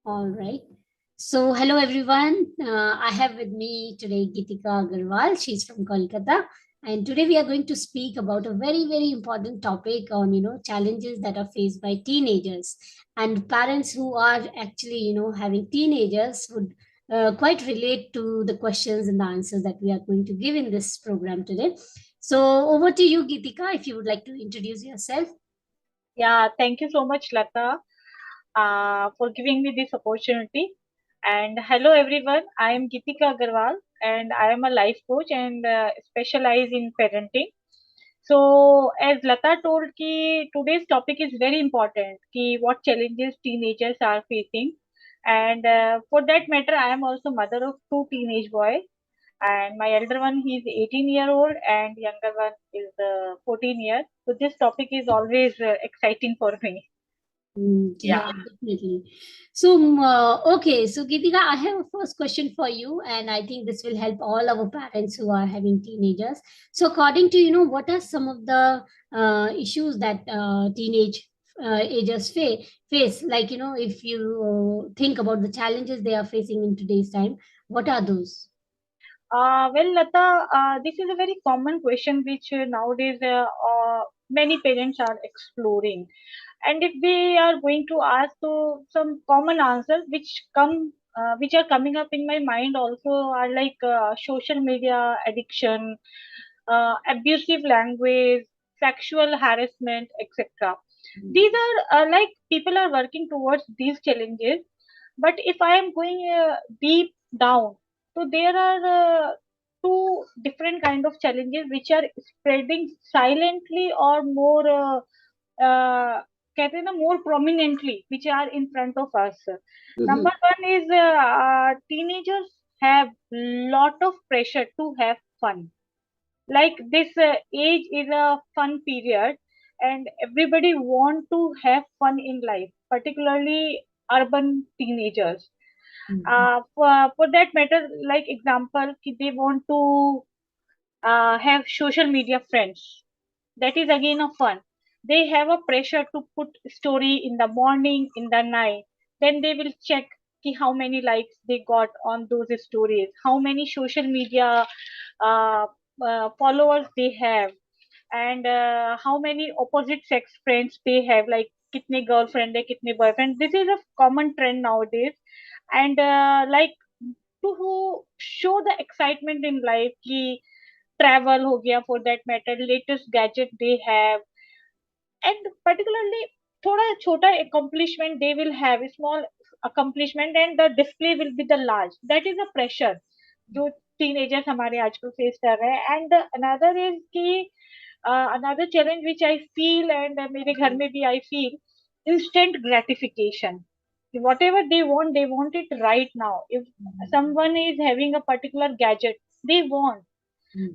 All right. So, hello everyone. I have with me today Geetika Aggarwal. She's from Kolkata, and today we are going to speak about a very important topic on challenges that are faced by teenagers and parents who are actually having teenagers would quite relate to the questions and the answers that we are going to give in this program today. So, over to you, Geetika, if you would like to introduce yourself. Yeah, thank you so much, Lata, for giving me this opportunity. And hello, everyone. I am Geetika Agarwal, and I am a life coach and specialize in parenting. So, as Lata told, ki today's topic is very important. Ki what challenges teenagers are facing, and for that matter, I am also mother of two teenage boys. And my elder one, he's 18-year-old, and younger one is 14 years. So this topic is always exciting for me. Yeah, Yeah. definitely. So, okay, so Geetika, I have a first question for you, and I think this will help all our parents who are having teenagers. So, according to what are some of the issues that teenage agers face? Like if you think about the challenges they are facing in today's time, what are those? Well, Lata, this is a very common question which nowadays many parents are exploring. And if we are going to ask to some common answers which are coming up in my mind also are like social media addiction, abusive language, sexual harassment, etc. These are like people are working towards these challenges. But if I am going deep down, so there are two different kind of challenges which are spreading silently or more कहते हैं ना more prominently which are in front of us. Mhm. Number one is teenagers have lot of pressure to have fun. Like this age is a fun period, and everybody want to have fun in life, particularly urban teenagers. Mhm. For that matter, like example, कि they want to have social media friends. That is again a fun. They have a pressure to put story in the morning, in the night. Then they will check ki how many likes they got on those stories, how many social media uh, followers they have, and how many opposite sex friends they have, like kitne girlfriend hai, kitne boyfriend. This is a common trend nowadays, and like to show the excitement in life ki travel हो गया for that matter, latest gadget they have, and particularly थोड़ा छोटा accomplishment they will have, a small accomplishment, and the display will be the large. That is a pressure जो teenagers हमारे आजकल face कर रहे हैं. And another is कि another challenge which I feel, and मेरे घर में भी I feel, instant gratification. Whatever they want it right now. If someone is having a particular gadget, they want.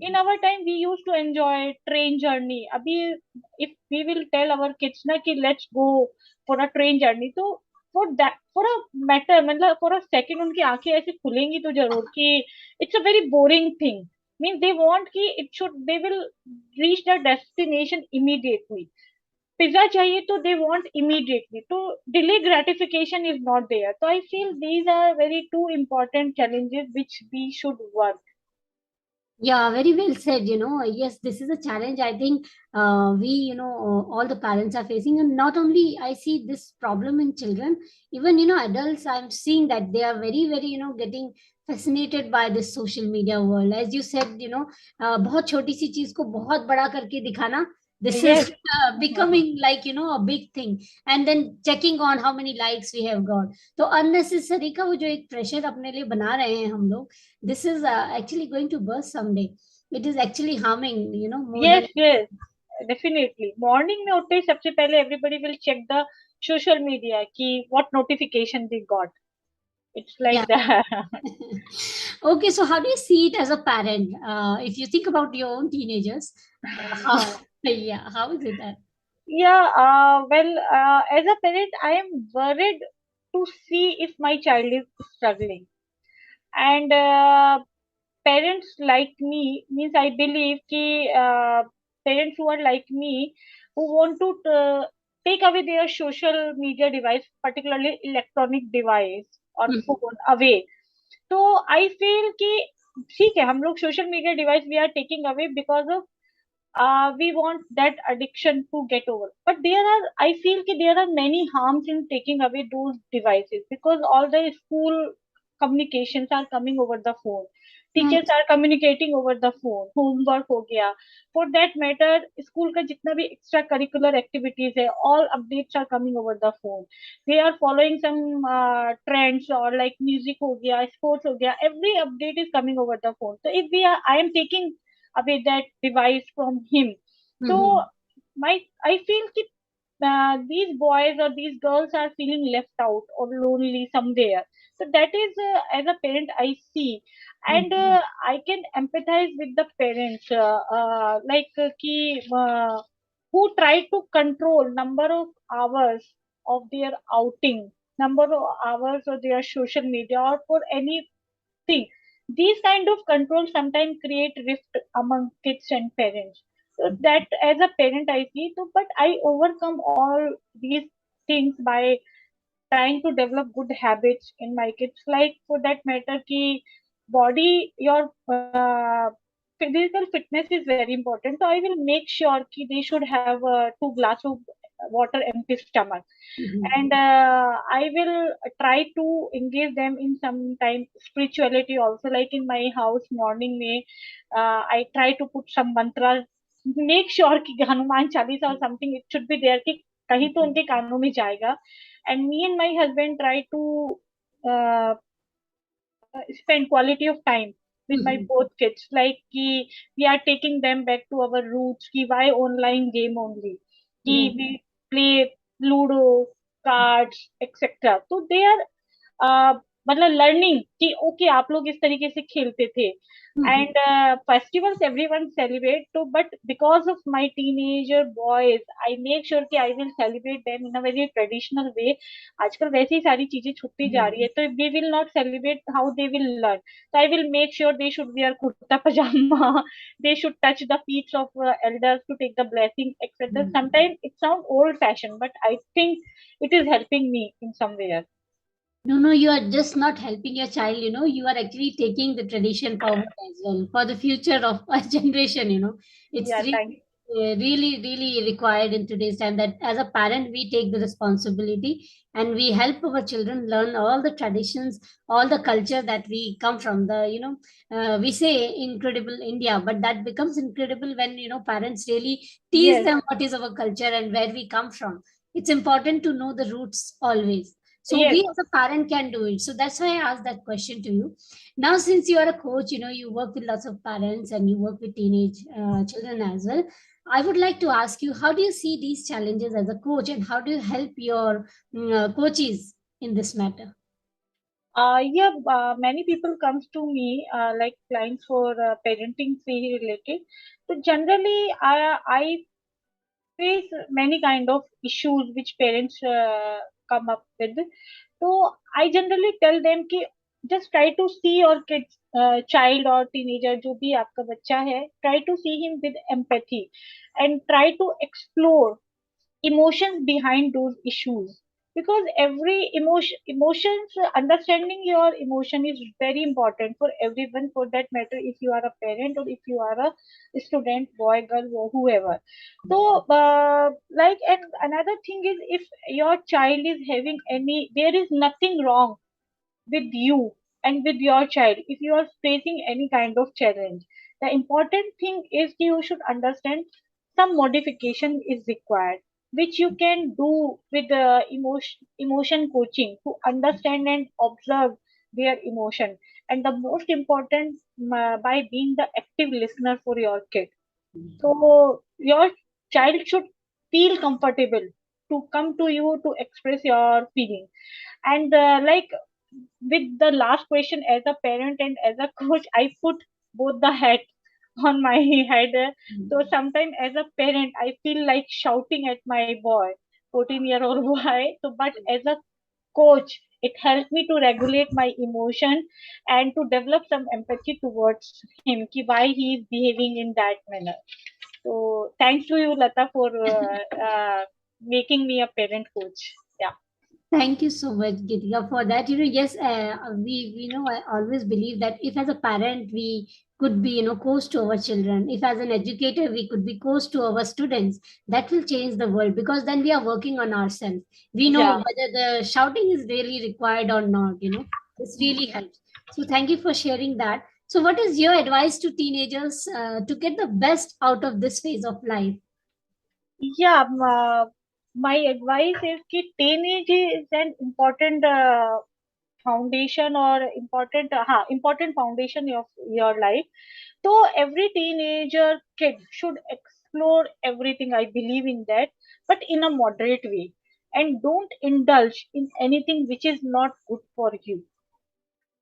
In our time, we used to enjoy train journey. Abhi, if we will tell our kids na कि let's go for a train journey, तो for that, for a matter, मतलब for a second उनकी आंखें ऐसे खुलेंगी तो जरूर कि it's a very boring thing. Means they want कि it should, they will reach the destination immediately. Pizza चाहिए तो they want immediately. तो delay gratification is not there. So I feel these are very two important challenges which we should work. Yeah, very well said. Yes, this is a challenge. I think all the parents are facing, and not only I see this problem in children, even adults. I'm seeing that they are very getting fascinated by this social media world. As you said, बहुत छोटी सी चीज को बहुत बड़ा करके दिखाना. This is Yes. becoming like a big thing, and then checking on how many likes we have got. तो unnecessary का वो जो एक प्रेशर अपने लिए बना रहे हैं हम लोग, this is actually going to burst someday. It is actually harming more than. Yes, yes, definitely. Morning में उठते ही सबसे पहले everybody will check the social media कि what notification they got. It's Yeah. like that. Okay, so how do you see it as a parent, if you think about your own teenagers, how, yeah, how is it that? Yeah, well, as a parent, I am worried to see if my child is struggling. And parents like me, means I believe कि parents who are like me, who want to take away their social media device, particularly electronic device or Mhm. phone away. तो I feel कि ठीक है, हम लोग social media device we are taking away because of we want that addiction to get over. But there are, I feel that there are many harms in taking away those devices, because all the school communications are coming over the phone. Teachers Right. are communicating over the phone. Homework हो गया. For that matter, school का जितना भी extra curricular activities है, all updates are coming over the phone. They are following some trends, or like music हो गया, sports हो गया. Every update is coming over the phone. So if we are, I am taking away that device from him. So Mhm. my, I feel that these boys or these girls are feeling left out or lonely somewhere. So that is, as a parent, I see, and Mhm. I can empathize with the parents, who try to control number of hours of their outing, number of hours of their social media, or for any thing. These kind of controls sometimes create rift among kids and parents. So that as a parent I see, so but I overcome all these things by trying to develop good habits in my kids. Like for that matter, ki body, your physical fitness is very important. So I will make sure ki they should have 2 glass of water empty stomach, Mhm. and I will try to engage them in some time spirituality also. Like in my house morning में I try to put some mantras, make sure कि Hanuman Chalisa or something it should be there, कि कहीं तो उनके कानों में जाएगा. And me and my husband try to uh, spend quality of time with my Mhm. both kids, like ki we are taking them back to our roots, ki why online game only, ki Right. we play ludo, cards, etc. So they are uh, मतलब learning कि okay आप लोग इस तरीके से खेलते थे. Mhm. And festivals everyone celebrate, तो but because of my teenager boys I make sure कि I will celebrate them in a very traditional way. आजकल वैसी सारी चीजें छुपती जा रही है, तो we will not celebrate how they will learn. So I will make sure they should wear kurta pajama, they should touch the feet of elders to take the blessing, etc. Mhm. Sometimes it sounds old fashioned, but I think it is helping me in somewhere. No, no, you are just not helping your child, you are actually taking the tradition forward as well for the future of our generation. It's Yeah, thank really required in today's time that as a parent, we take the responsibility and we help our children learn all the traditions, all the culture that we come from. We say incredible India, but that becomes incredible when, parents really teach Yes, them what is our culture and where we come from. It's important to know the roots always, so we yes. as a parent can do it. So that's why I asked that question to you. Now, since you are a coach, you work with lots of parents and you work with teenage children as well. I would like to ask you, how do you see these challenges as a coach, and how do you help your coaches in this matter? Yeah, many people comes to me like clients for parenting fee related. So generally, I face many kind of issues which parents come up with. So I generally tell them कि just try to see your kids, child or teenager, जो भी आपका बच्चा है, try to see him with empathy and try to explore emotions behind those issues, because every emotions, understanding your emotion is very important for everyone, for that matter, if you are a parent or if you are a student, boy, girl, or whoever. So like, and another thing is, if your child is having any, there is nothing wrong with you and with your child if you are facing any kind of challenge. The important thing is you should understand some modification is required, which you can do with the emotion coaching, to understand and observe their emotion. And the most important, by being the active listener for your kid. So your child should feel comfortable to come to you to express your feeling. And like, with the last question, as a parent and as a coach, I put both the hat on my head. So sometimes as a parent, I feel like shouting at my boy, 14-year-old boy. So, but as a coach, it helped me to regulate my emotion and to develop some empathy towards him, ki why he is behaving in that manner. So thanks to you, Lata, for making me a parent coach. Yeah. Thank you so much, Geetika, for that. Yes, I always believe that if as a parent we could be, coach to our children, if as an educator we could be coach to our students, that will change the world because then we are working on ourselves. We know Yeah. whether the shouting is really required or not. This really helps. So thank you for sharing that. So, what is your advice to teenagers to get the best out of this phase of life? Yeah, my advice is that teenage is an important foundation or important foundation of your life. So every teenager kid should explore everything. I believe in that, but in a moderate way, and don't indulge in anything which is not good for you.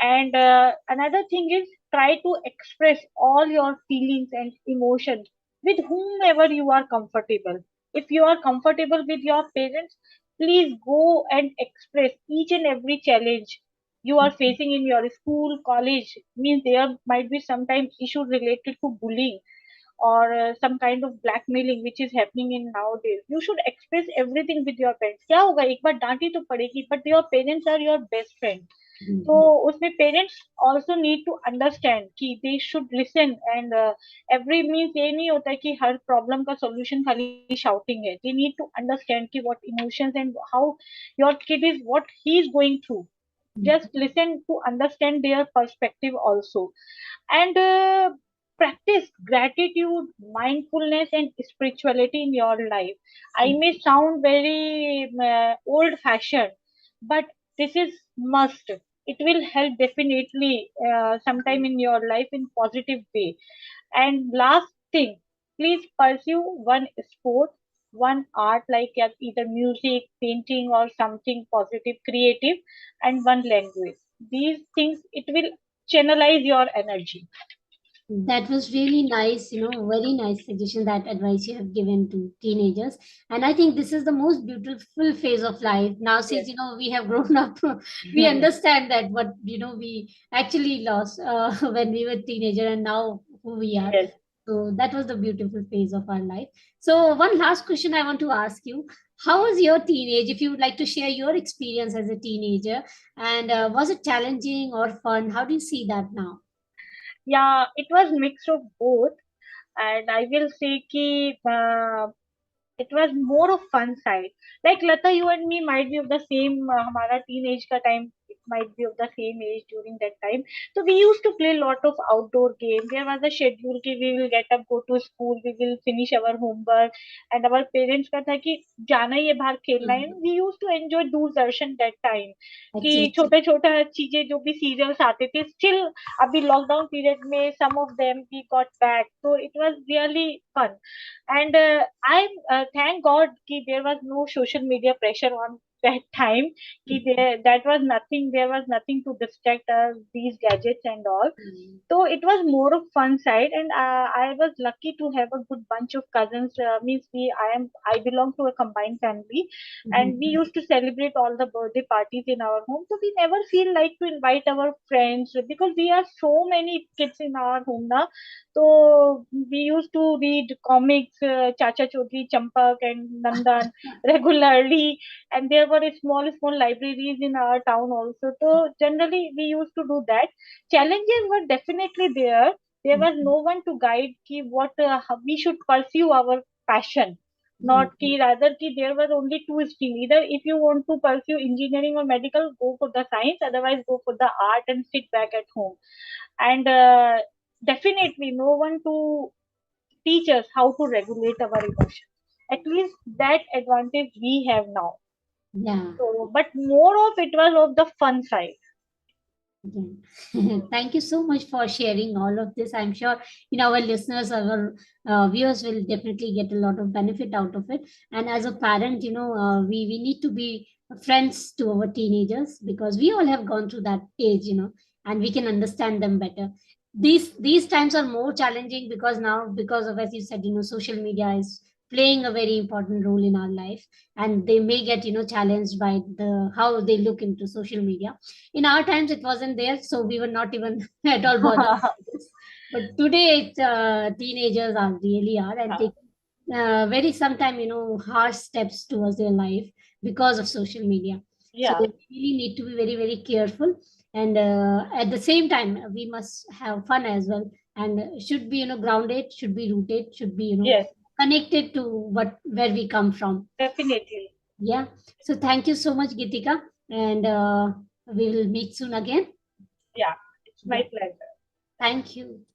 And another thing is try to express all your feelings and emotions with whomever you are comfortable. If you are comfortable with your parents, please go and express each and every challenge you are facing in your school, college. Means there might be sometimes issues related to bullying or some kind of blackmailing which is happening in nowadays. You should express everything with your parents. क्या होगा एक बार डांटी तो पड़ेगी, but your parents are your best friend. तो Mhm. उसमें parents also need to understand कि they should listen and every means ये नहीं होता है कि हर प्रॉब्लम का सॉल्यूशन खाली शाउटिंग है. दे नीड टू अंडरस्टैंड कि what emotions and how your kid is what he is going through. Just listen to understand their perspective also. And practice gratitude, mindfulness and spirituality in your life. I may sound very old fashioned, but this is must. It will help definitely sometime in your life in positive way. And last thing, please pursue one sport, one art like either music, painting or something positive, creative, and one language. These things, it will channelize your energy. That was really nice, very nice suggestion, that advice you have given to teenagers. And I think this is the most beautiful phase of life. Now, since, Yes. we have grown up, we understand that what, we actually lost when we were teenager and now who we are. Yes. So that was the beautiful phase of our life. So one last question I want to ask you. How was your teenage? If you would like to share your experience as a teenager, and was it challenging or fun? How do you see that now? Yeah, it was mix of both. And I will say ki it was more of fun side. Like Lata, you and me might be of the same, हमारा teenage का time, it might be of the same age during that time. So we used to play a lot of outdoor games. There was a schedule कि we will get up, go to school, we will finish our homework, and our parents का था कि जाना ही है बाहर खेलना है. Mhm. We used to enjoy Doordarshan that time. कि Actually, छोटे छोटा चीजें जो भी सीरियल्स आते थे, still अभी लॉकडाउन पीरियड में some of them we got back, so it was really fun. And I thank God ki there was no social media pressure on that time. Ki that was nothing. There was nothing to distract us, these gadgets and all. mhm. So it was more of fun side, and I was lucky to have a good bunch of cousins. Means I belong to a combined family, and we Mhm. used to celebrate all the birthday parties in our home. So we never feel like to invite our friends because we are so many kids in our home now. So we used to read comics, Chacha Chaudhary, Champak, and Nandan regularly, and there were small libraries in our town also. So generally we used to do that. Challenges were definitely there. There was no one to guide ki what how we should pursue our passion. Not ki rather ki there were only two streams. Either if you want to pursue engineering or medical, go for the science. Otherwise, go for the art and sit back at home. And definitely no one to teach us how to regulate our emotions. At least that advantage we have now. Yeah. So, but more of it was of the fun side. Yeah. Thank you so much for sharing all of this. I'm sure our listeners, our viewers will definitely get a lot of benefit out of it. And as a parent, we need to be friends to our teenagers because we all have gone through that age, and we can understand them better. These times are more challenging because now, because of, as you said, social media is playing a very important role in our life, and they may get challenged by the how they look into social media. In our times it wasn't there, so we were not even at all bothered by this. But today teenagers are really are and Yeah. take very sometime, harsh steps towards their life because of social media. So Yeah, we really need to be very, very careful. And at the same time, we must have fun as well. And should be, grounded, should be rooted, should be, yes, connected to where we come from. definitely. Yeah. So thank you so much, Gitika. And we will meet soon again. Yeah, it's my Yeah. pleasure. Thank you.